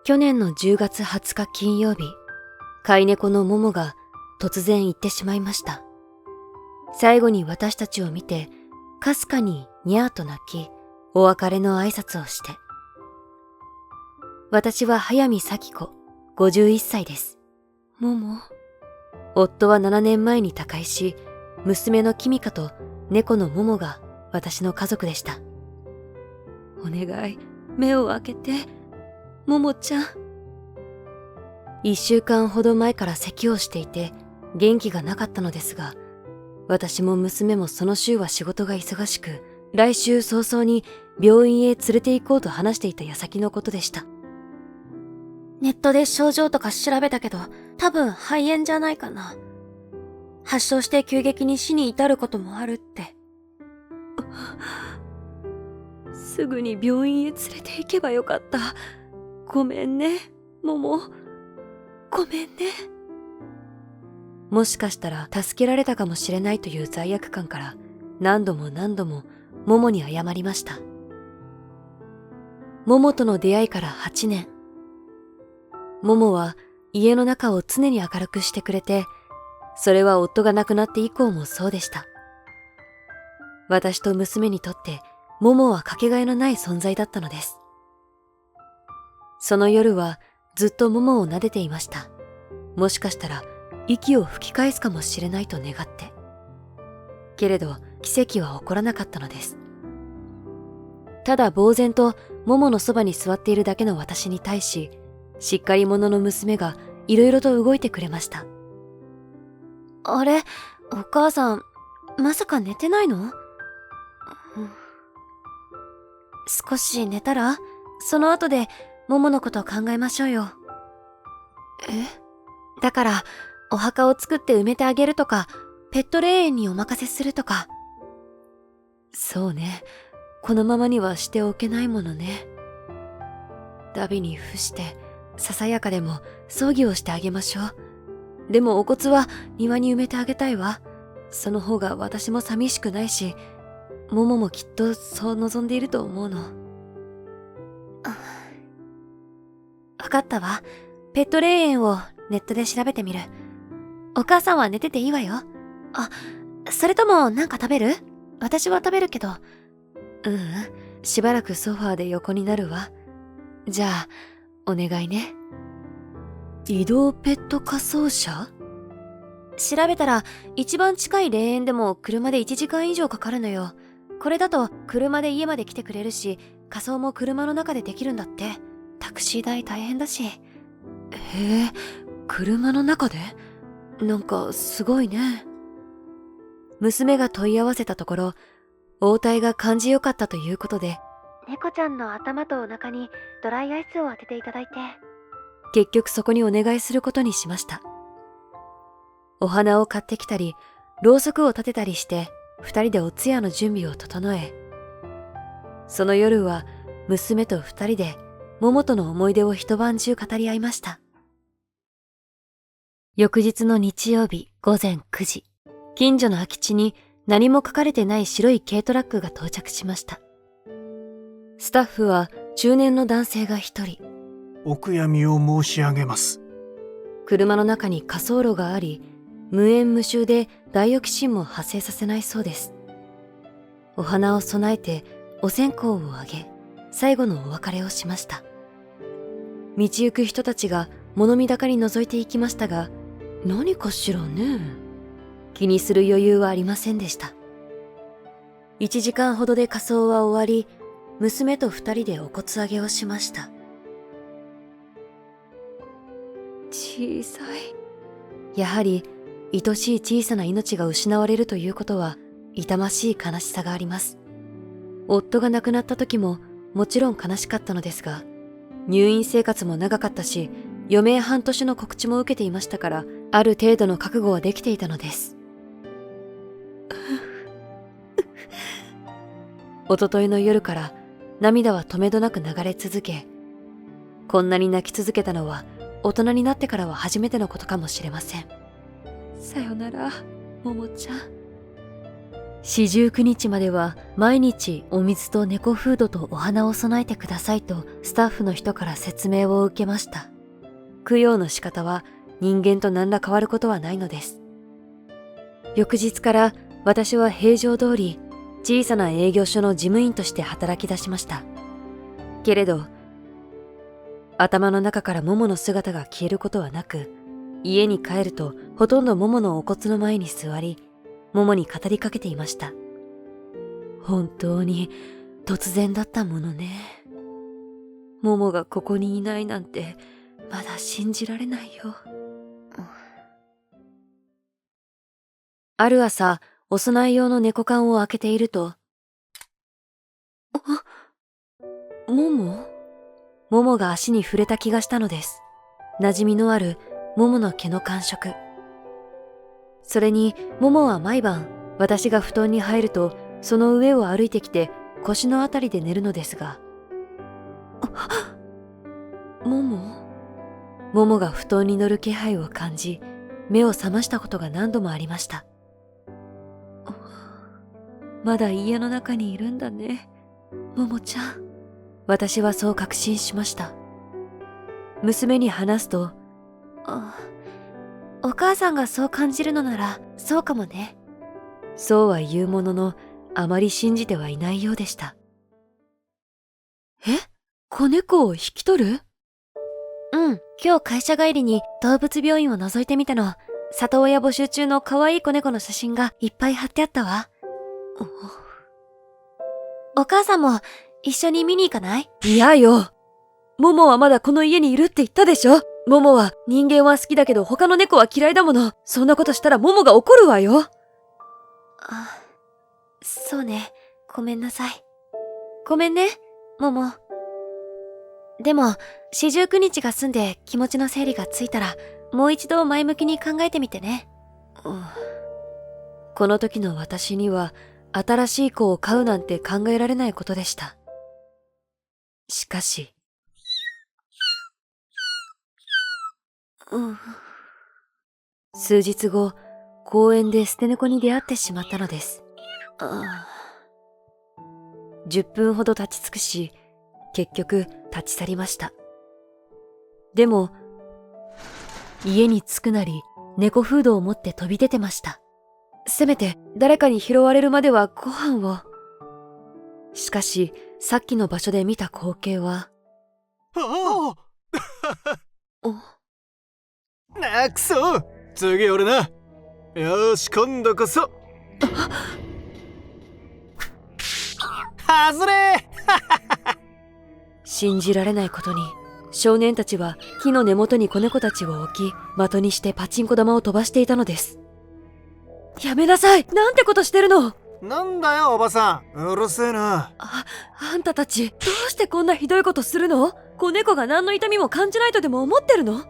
去年の10月20日金曜日、飼い猫のモモが突然行ってしまいました。最後に私たちを見て、かすかににゃーと泣き、お別れの挨拶をして。私は早見咲子、51歳です。モモ。夫は7年前に他界し、娘のキミカと猫のモモが私の家族でした。お願い、目を開けて、モモちゃん。1週間ほど前から咳をしていて、元気がなかったのですが、私も娘もその週は仕事が忙しく、来週早々に病院へ連れて行こうと話していた矢先のことでした。ネットで症状とか調べたけど、多分肺炎じゃないかな。発症して急激に死に至ることもあるって。すぐに病院へ連れて行けばよかった。ごめんね、モモ。ごめんね。もしかしたら助けられたかもしれないという罪悪感から何度もモモに謝りました。モモとの出会いから8年。モモは家の中を常に明るくしてくれて、それは夫が亡くなって以降もそうでした。私と娘にとってモモはかけがえのない存在だったのです。その夜はずっとモモを撫でていました。もしかしたら息を吹き返すかもしれないと願って。けれど奇跡は起こらなかったのです。ただ呆然とモモのそばに座っているだけの私に対し、しっかり者の娘がいろいろと動いてくれました。あれ、お母さん、まさか寝てないの？少し寝たら？その後でモモのことを考えましょうよ。だから、お墓を作って埋めてあげるとか、ペット霊園にお任せするとか。そうね、このままにはしておけないものね。ダビに付して、ささやかでも葬儀をしてあげましょう。でもお骨は庭に埋めてあげたいわ。その方が私も寂しくないし、モモもきっとそう望んでいると思うの。わかったわ。ペット霊園をネットで調べてみる。お母さんは寝てていいわよ。あ、それともなんか食べる？私は食べるけど。しばらくソファーで横になるわ。じゃあ、お願いね。移動ペット火葬車？調べたら一番近い霊園でも車で1時間以上かかるのよ。これだと車で家まで来てくれるし、火葬も車の中でできるんだって。タクシー代大変だし。へえ、車の中で？なんかすごいね。娘が問い合わせたところ、応対が感じよかったということで、猫ちゃんの頭とお腹にドライアイスを当てていただいて、結局そこにお願いすることにしました。お花を買ってきたり、ろうそくを立てたりして、二人でお通夜の準備を整え、その夜は娘と二人でモモとの思い出を一晩中語り合いました。翌日の日曜日午前9時、近所の空き地に何も書かれてない白い軽トラックが到着しました。スタッフは中年の男性が一人。お悔やみを申し上げます。車の中に火葬炉があり、無煙無臭でダイオキシンも発生させないそうです。お花を供えてお線香をあげ、最後のお別れをしました。道行く人たちが物見高に覗いていきましたが、何かしらね。気にする余裕はありませんでした。1時間ほどで火葬は終わり、娘と2人でお骨上げをしました。小さい。やはり愛しい小さな命が失われるということは痛ましい悲しさがあります。夫が亡くなった時ももちろん悲しかったのですが、入院生活も長かったし、余命半年の告知も受けていましたから、ある程度の覚悟はできていたのです。一昨日の夜から涙は止めどなく流れ続け、こんなに泣き続けたのは大人になってからは初めてのことかもしれません。さよなら、ももちゃん。49日までは毎日お水と猫フードとお花を備えてくださいとスタッフの人から説明を受けました。供養の仕方は人間と何ら変わることはないのです。翌日から私は平常通り小さな営業所の事務員として働き出しました。けれど、頭の中からモモの姿が消えることはなく、家に帰るとほとんどモモのお骨の前に座り、モモに語りかけていました。本当に突然だったものね。モモがここにいないなんてまだ信じられないよ。ある朝、お供え用の猫缶を開けていると、モモが足に触れた気がしたのです。馴染みのあるモモの毛の感触。それに、モモは毎晩、私が布団に入ると、その上を歩いてきて、腰のあたりで寝るのですが。モモが布団に乗る気配を感じ、目を覚ましたことが何度もありました。まだ家の中にいるんだね、モモちゃん。私はそう確信しました。娘に話すと、お母さんがそう感じるのならそうかもね。そうは言うものの、あまり信じてはいないようでした。子猫を引き取る？うん、今日会社帰りに動物病院を覗いてみたの。里親募集中の可愛い子猫の写真がいっぱい貼ってあったわ。お母さんも一緒に見に行かない？嫌よ。モモはまだこの家にいるって言ったでしょ。モモは人間は好きだけど他の猫は嫌いだもの。そんなことしたらモモが怒るわよ。そうね。ごめんなさい。ごめんね、モモ。でも、49日が済んで気持ちの整理がついたら、もう一度前向きに考えてみてね。この時の私には、新しい子を飼うなんて考えられないことでした。しかし、数日後、公園で捨て猫に出会ってしまったのです。10分ほど立ち尽くし、結局立ち去りました。でも、家に着くなり猫フードを持って飛び出てました。せめて誰かに拾われるまではご飯を。しかし、さっきの場所で見た光景は、くそ、次俺な。よし、今度こそ。外れ信じられないことに、少年たちは木の根元に子猫たちを置き、的にしてパチンコ玉を飛ばしていたのです。やめなさい！なんてことしてるの！なんだよ、おばさん。うるせえな。あんたたち、どうしてこんなひどいことするの？子猫が何の痛みも感じないとでも思ってるの？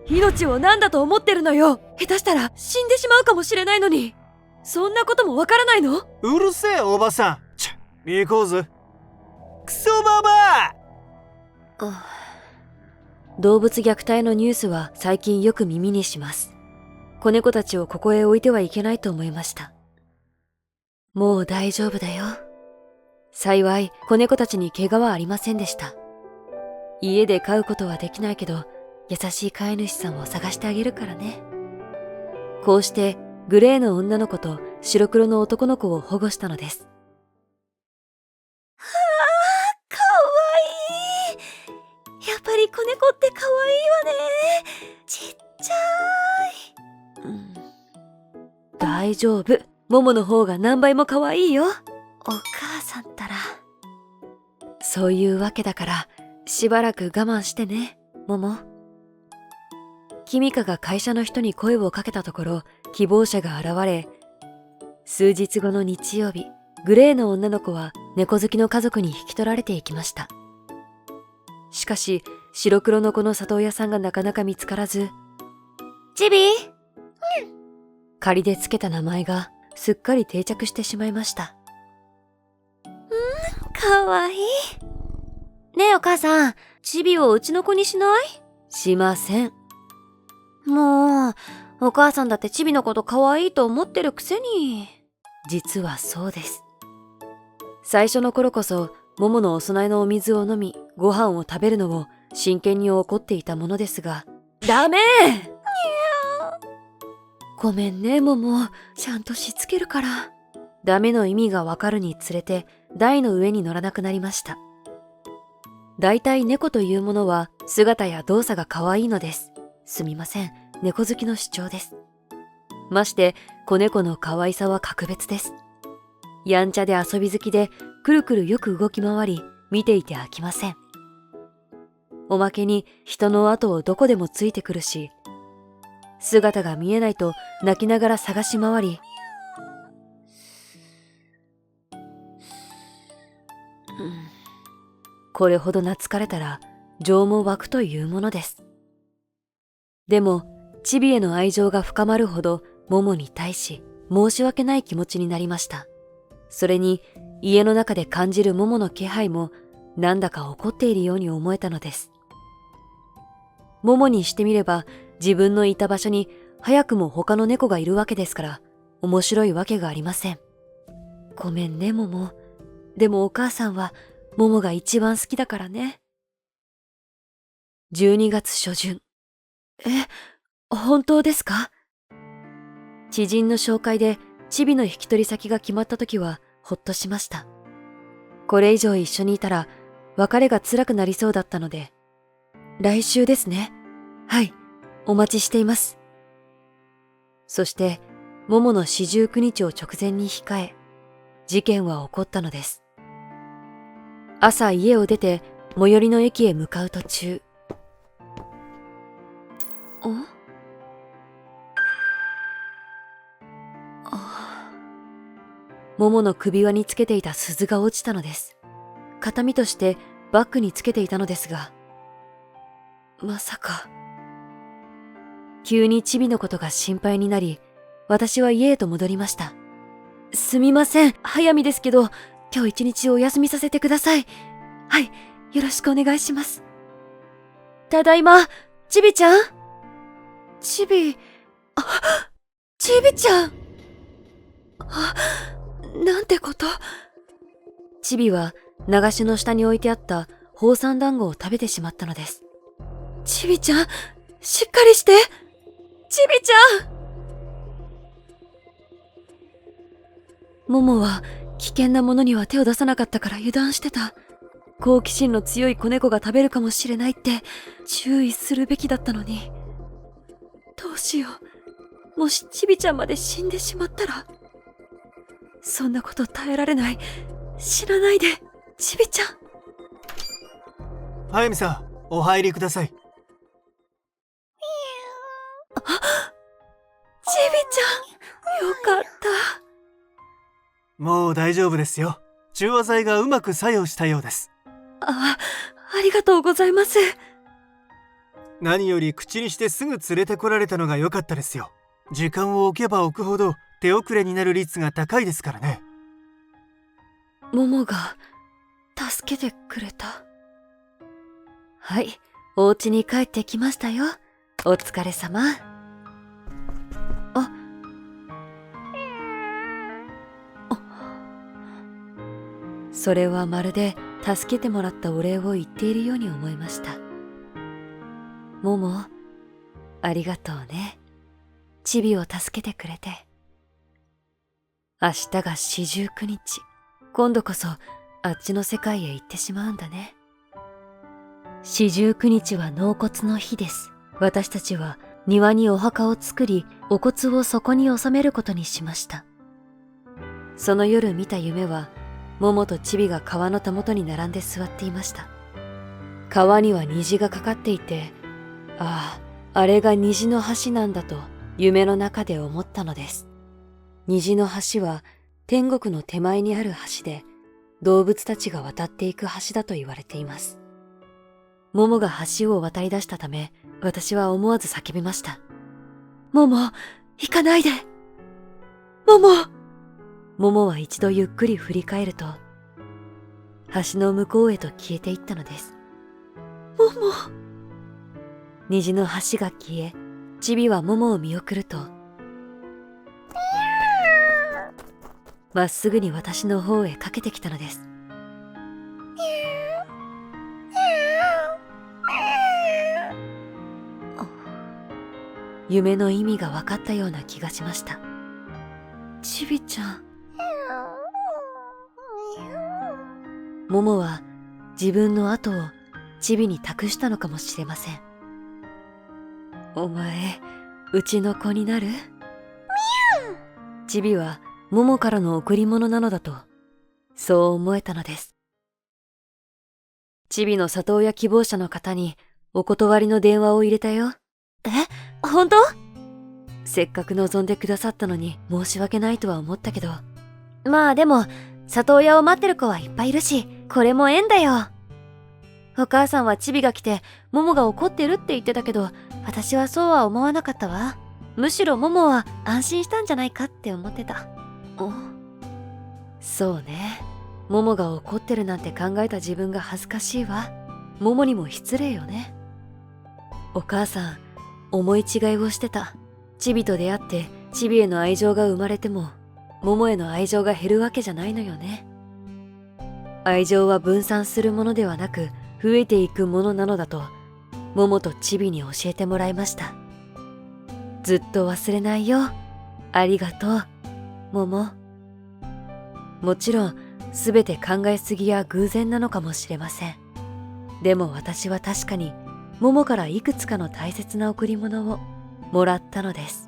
命を何だと思ってるのよ。下手したら死んでしまうかもしれないのに。そんなこともわからないの？うるせえ、おばさん。行こうぜ。クソババア！動物虐待のニュースは最近よく耳にします。子猫たちをここへ置いてはいけないと思いました。もう大丈夫だよ。幸い、子猫たちに怪我はありませんでした。家で飼うことはできないけど、優しい飼い主さんを探してあげるからね。こうして、グレーの女の子と白黒の男の子を保護したのです。かわいい。やっぱり子猫ってかわいいわね。ちっちゃい。大丈夫。モモの方が何倍もかわいいよ。お母さんったら。そういうわけだから、しばらく我慢してね、モモ。キミカが会社の人に声をかけたところ、希望者が現れ、数日後の日曜日、グレーの女の子は猫好きの家族に引き取られていきました。しかし、白黒の子の里親さんがなかなか見つからず、チビー、仮でつけた名前がすっかり定着してしまいました。かわいい。ねえお母さん、チビをうちの子にしない？しません。もう、お母さんだってチビのことかわいいと思ってるくせに。実はそうです。最初の頃こそ、モモのお供えのお水を飲み、ご飯を食べるのを真剣に怒っていたものですが、ダメ！ごめんね、モモ。ちゃんとしつけるから。ダメの意味がわかるにつれて、台の上に乗らなくなりました。だいたい猫というものは姿や動作が可愛いのです。すみません、猫好きの主張です。まして、子猫の可愛さは格別です。やんちゃで遊び好きで、くるくるよく動き回り、見ていて飽きません。おまけに人の後をどこでもついてくるし、姿が見えないと泣きながら探し回り、これほど懐かれたら情も湧くというものです。でも、チビへの愛情が深まるほど、モモに対し申し訳ない気持ちになりました。それに、家の中で感じるモモの気配も、なんだか怒っているように思えたのです。モモにしてみれば、自分のいた場所に早くも他の猫がいるわけですから、面白いわけがありません。ごめんね、モモ。でもお母さんは、モモが一番好きだからね。12月初旬。本当ですか？知人の紹介でチビの引き取り先が決まった時はほっとしました。これ以上一緒にいたら別れが辛くなりそうだったので、来週ですね。はい、お待ちしています。そして、モモの四十九日を直前に控え、事件は起こったのです。朝家を出て最寄りの駅へ向かう途中。モモの首輪につけていた鈴が落ちたのです。形見としてバッグにつけていたのですが、まさか。急にチビのことが心配になり、私は家へと戻りました。すみません、早見ですけど、今日一日お休みさせてください。はい、よろしくお願いします。ただいま、チビちゃん？チビちゃん！なんてこと。チビは流しの下に置いてあった宝山団子を食べてしまったのです。チビちゃん、しっかりして！チビちゃん！モモは危険なものには手を出さなかったから油断してた。好奇心の強い子猫が食べるかもしれないって注意するべきだったのに。どうしよう。もしチビちゃんまで死んでしまったら。そんなこと耐えられない。死なないで、チビちゃん。早見さん、お入りください。チビちゃん、よかった。もう大丈夫ですよ。中和剤がうまく作用したようです。ありがとうございます。何より口にしてすぐ連れてこられたのが良かったですよ。時間を置けば置くほど手遅れになる率が高いですからね。モモが助けてくれた。はい、お家に帰ってきましたよ。お疲れ様。それはまるで助けてもらったお礼を言っているように思いました。モモ、ありがとうね。チビを助けてくれて。明日が四十九日。今度こそあっちの世界へ行ってしまうんだね。四十九日は納骨の日です。私たちは庭にお墓を作り、お骨をそこに納めることにしました。その夜見た夢は、モモとチビが川のたもとに並んで座っていました。川には虹がかかっていて、あれが虹の橋なんだと夢の中で思ったのです。虹の橋は天国の手前にある橋で、動物たちが渡っていく橋だと言われています。モモが橋を渡り出したため、私は思わず叫びました。モモ、行かないで！モモ！モモは一度ゆっくり振り返ると、橋の向こうへと消えていったのです。モモ！虹の橋が消え、チビはモモを見送ると、まっすぐに私の方へかけてきたのです。夢の意味が分かったような気がしました。ちびちゃん。モモは自分の後をチビに託したのかもしれません。お前、うちの子になる？チビはモモからの贈り物なのだと、そう思えたのです。チビの里親希望者の方にお断りの電話を入れたよ。え？本当？せっかく望んでくださったのに申し訳ないとは思ったけど。まあでも、里親を待ってる子はいっぱいいるし、これも縁だよ。お母さんはチビが来て、モモが怒ってるって言ってたけど、私はそうは思わなかったわ。むしろモモは安心したんじゃないかって思ってた。そうね。モモが怒ってるなんて考えた自分が恥ずかしいわ。モモにも失礼よね。お母さん、思い違いをしてた。チビと出会ってチビへの愛情が生まれても、モモへの愛情が減るわけじゃないのよね。愛情は分散するものではなく、増えていくものなのだと、モモとチビに教えてもらいました。ずっと忘れないよ。ありがとう、モモ。もちろん、すべて考えすぎや偶然なのかもしれません。でも私は確かに、モモからいくつかの大切な贈り物をもらったのです。